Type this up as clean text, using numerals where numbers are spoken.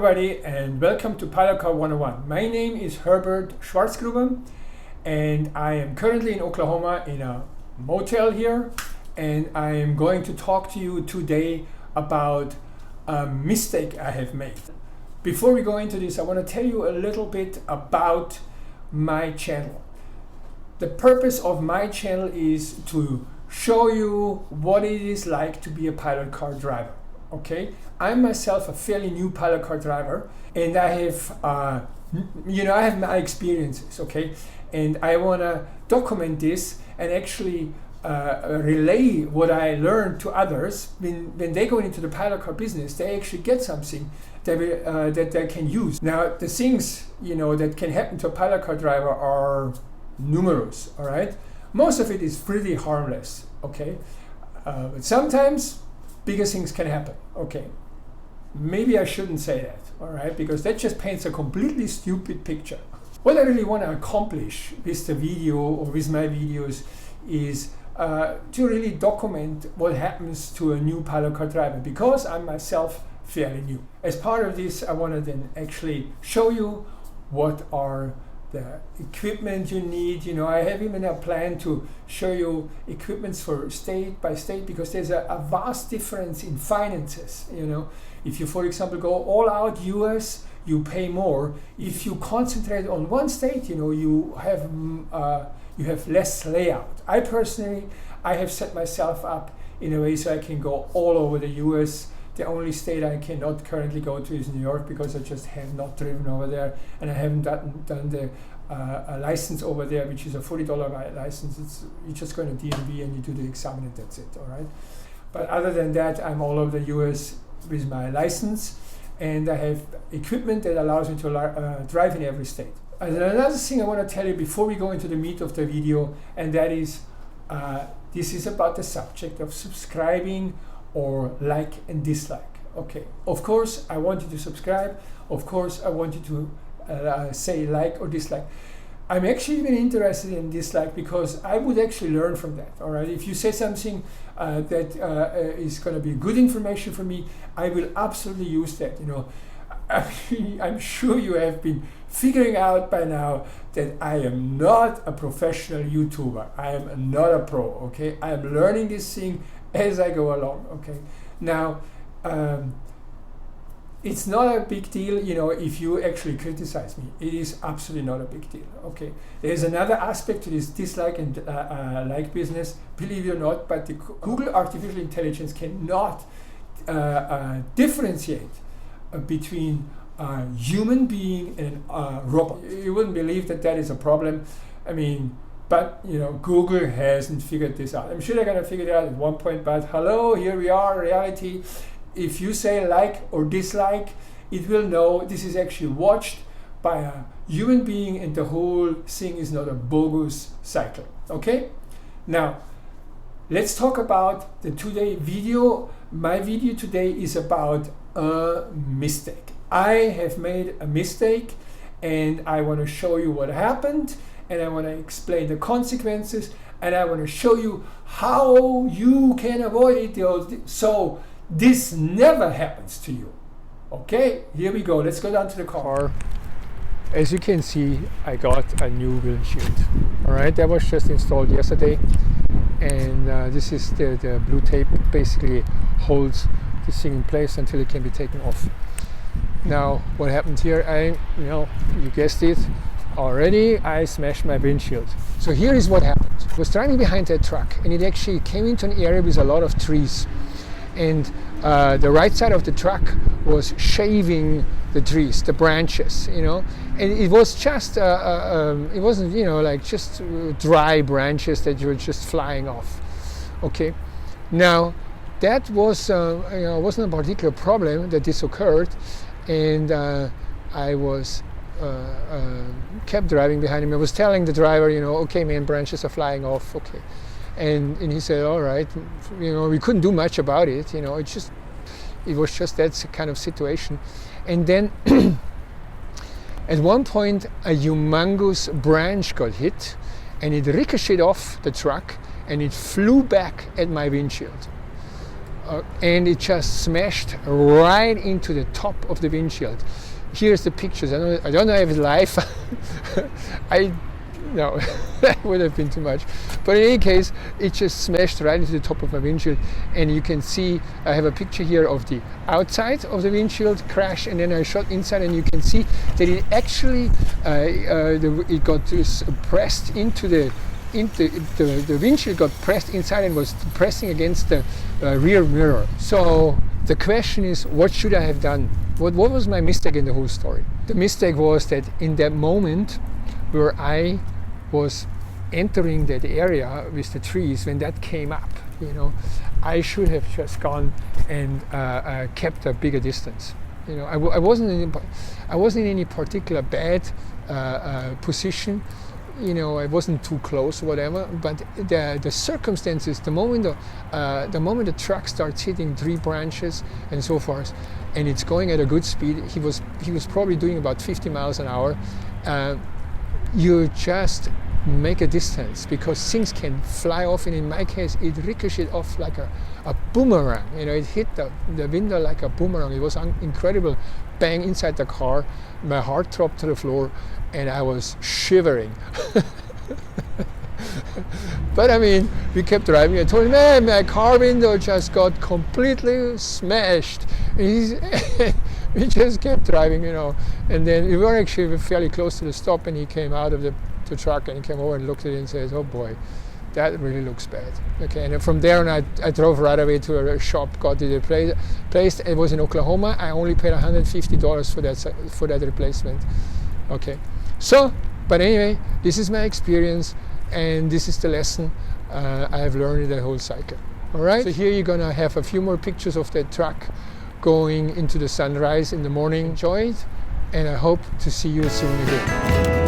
everybody, and welcome to Pilot Car 101. My name is Herbert Schwarzgruber, and I am currently in Oklahoma in a motel here, and I am going to talk to you today about a mistake I have made. Before we go into this, I want to tell you a little bit about my channel. The purpose of my channel is to show you what it is like to be a pilot car driver. Okay, I'm myself a fairly new pilot car driver, and I have, I have my experiences. Okay, and I want to document this and actually relay what I learned to others. When they go into the pilot car business, they actually get something that they can use. Now, the things that can happen to a pilot car driver are numerous. All right, most of it is pretty harmless. Okay, but sometimes bigger things can happen. Okay, maybe I shouldn't say that, all right, because that just paints a completely stupid picture. What I really want to accomplish with the video or with my videos is to really document what happens to a new pilot car driver, because I'm myself fairly new. As part of this, I want to then actually show you what are the equipment you need. I have even a plan to show you equipments for state by state, because there's a vast difference in finances. If you, for example, go all out US, you pay more. If you concentrate on one state, you have less layout. I have set myself up in a way so I can go all over the US. The only state I cannot currently go to is New York, because I just have not driven over there, and I haven't done the license over there, which is a $40 license. You're just going to DMV and you do the exam and that's it, all right? But other than that, I'm all over the US with my license, and I have equipment that allows me to drive in every state. And another thing I want to tell you before we go into the meat of the video, and that is, this is about the subject of subscribing or like and dislike. Okay, of course I want you to subscribe. Of course I want you to say like or dislike. I'm actually even interested in dislike, because I would actually learn from that. All right, if you say something that is going to be good information for me, I will absolutely use that. I'm sure you have been figuring out by now that I am not a professional YouTuber. I am not a pro. Okay, I am learning this thing as I go along. Okay, now it's not a big deal, if you actually criticize me. It is absolutely not a big deal. Okay, there's another aspect to this dislike and like business, believe it or not, but the Google artificial intelligence cannot differentiate between a human being and a robot. You wouldn't believe that is a problem. But Google hasn't figured this out. I'm sure they're going to figure it out at one point, but hello, here we are, reality. If you say like or dislike, it will know this is actually watched by a human being, and the whole thing is not a bogus cycle. Okay? Now, let's talk about the today video. My video today is about a mistake. I have made a mistake, and I want to show you what happened, and I want to explain the consequences, and I want to show you how you can avoid it, so this never happens to you. Okay, here we go. Let's go down to the car. As you can see, I got a new windshield. All right, that was just installed yesterday, and this is the blue tape. Basically holds this thing in place until it can be taken off. Now, what happened here? You guessed it already, I smashed my windshield. So here is what happened. I was driving behind that truck, and it actually came into an area with a lot of trees, and the right side of the truck was shaving the trees, the branches, and it was just it wasn't like just dry branches that were just flying off. Okay, now that was wasn't a particular problem that this occurred, and I was kept driving behind him. I was telling the driver, okay man, branches are flying off. Okay, and he said, all right, we couldn't do much about it. It was just that kind of situation. And then at one point a humongous branch got hit, and it ricocheted off the truck, and it flew back at my windshield. and it just smashed right into the top of the windshield. Here's the pictures. I don't know if it's live. No, that would have been too much. But in any case, it just smashed right into the top of my windshield. And you can see, I have a picture here of the outside of the windshield crash, and then I shot inside, and you can see that it actually, it got pressed into the windshield got pressed inside and was pressing against the rear mirror. So the question is, what should I have done? What was my mistake in the whole story? The mistake was that in that moment where I was entering that area with the trees, when that came up, I should have just gone and kept a bigger distance. I wasn't in any particular bad position. I wasn't too close or whatever, but the circumstances, the moment the truck starts hitting tree branches and so forth, and it's going at a good speed, he was probably doing about 50 miles an hour, you just make a distance, because things can fly off, and in my case it ricocheted off like a boomerang. It hit the window like a boomerang. It was incredible bang inside the car. My heart dropped to the floor and I was shivering. But we kept driving. I told him, man, my car window just got completely smashed. We just kept driving, and then we were actually fairly close to the stop, and he came out of the truck and he came over and looked at it and says, oh boy, that really looks bad. Okay, and then from there on I drove right away to a shop, got it replaced. It was in Oklahoma. I only paid $150 for that replacement. Okay, so, but anyway, this is my experience, and this is the lesson I have learned in the whole cycle. All right, so here you're gonna have a few more pictures of that truck going into the sunrise in the morning. Enjoy it, and I hope to see you soon again.